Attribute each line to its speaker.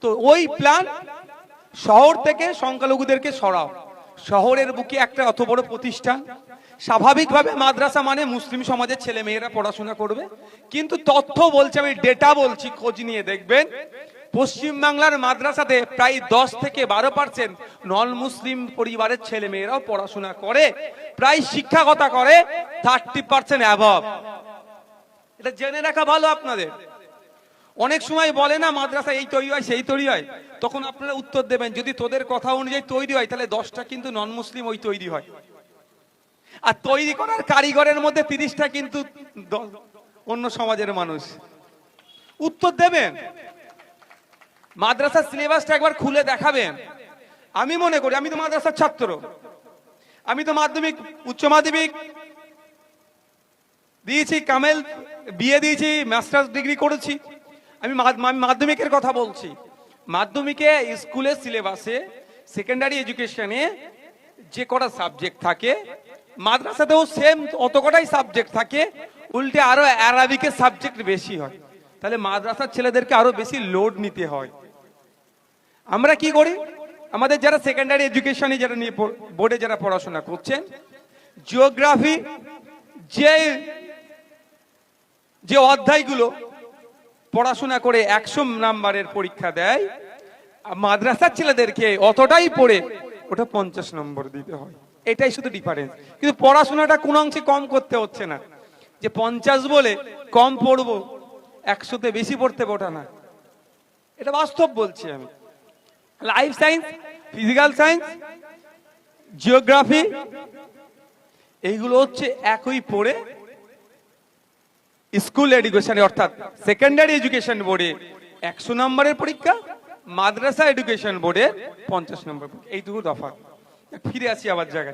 Speaker 1: তো ওই প্ল্যান শহর থেকে সংখ্যালঘুদেরকে সরাও। শহরের বুকে একটা অত বড় প্রতিষ্ঠান, স্বাভাবিকভাবে মাদ্রাসা মানে মুসলিম সমাজের ছেলে মেয়েরা পড়াশোনা করবে, কিন্তু তথ্য বলছে, আমি ডেটা বলছি, খোঁজ নিয়ে দেখবেন পশ্চিমবাংলার মাদ্রাসাতে প্রায় 10 থেকে 12% নন মুসলিম পরিবারের ছেলে মেয়েরাও পড়াশোনা করে, প্রায় শিক্ষাগতা করে 30% অ্যাবভ। এটা জেনে রাখা ভালো আপনাদের। অনেক সময় বলে না মাদ্রাসা এই তৈরি হয় সেই তৈরি হয়, তখন আপনারা উত্তর দেবেন যদি তোদের কথা অনুযায়ী তৈরি হয় তাহলে 10টা কিন্তু নন মুসলিম ওই তৈরি হয়, আর তৈরি করার কারিগরের মধ্যে 30টা কিন্তু অন্য সমাজের মানুষ। উত্তর দেবেন, মাদ্রাসার সিলেবাসটা একবার খুলে দেখাবেন। আমি মনে করি, আমি তো মাদ্রাসার ছাত্র, আমি তো মাধ্যমিক উচ্চ মাধ্যমিক দিয়েছি, কামেল বিএ দিয়েছি, মাস্টার্স ডিগ্রি করেছি, আমি মাধ্যমিকের কথা বলছি। মাধ্যমিকে স্কুলের সিলেবাসে সেকেন্ডারি এডুকেশনে যে কটা সাবজেক্ট থাকে, মাদ্রাসাতেও সেম অত কটাই সাবজেক্ট থাকে, উল্টে আরো অ্যারাবিকের সাবজেক্ট বেশি হয়। তাহলে মাদ্রাসার ছেলেদেরকে আরো বেশি লোড নিতে হয়। আমরা কি করি, আমাদের যারা সেকেন্ডারি এডুকেশনে যারা নিয়ে বোর্ডে যারা পড়াশোনা করছেন, জিওগ্রাফি যে অধ্যায়গুলো পড়াশোনা করে 100 নাম্বারের পরীক্ষা দেয়, মাদ্রাসার ছেলেদেরকে অতটাই পড়ে ওটা 50 নম্বর দিতে হয়। এটাই শুধু ডিফারেন্স, কিন্তু পড়াশোনাটা কোন অংশে কম করতে হচ্ছে না, যে 50 বলে কম পড়বো, 100তে বেশি পড়তে ওটা না। এটা বাস্তব বলছি আমি। Life science, physical science, geography এইগুলো হচ্ছে একই পড়ে স্কুল এডুকেশনে অর্থাৎ সেকেন্ডারি এডুকেশন বোর্ডে 100 নম্বরের পরীক্ষা, মাদ্রাসা এডুকেশন বোর্ডে 50 নম্বর। এইটুকু তফাৎ। ফিরে আসি আবার জায়গায়।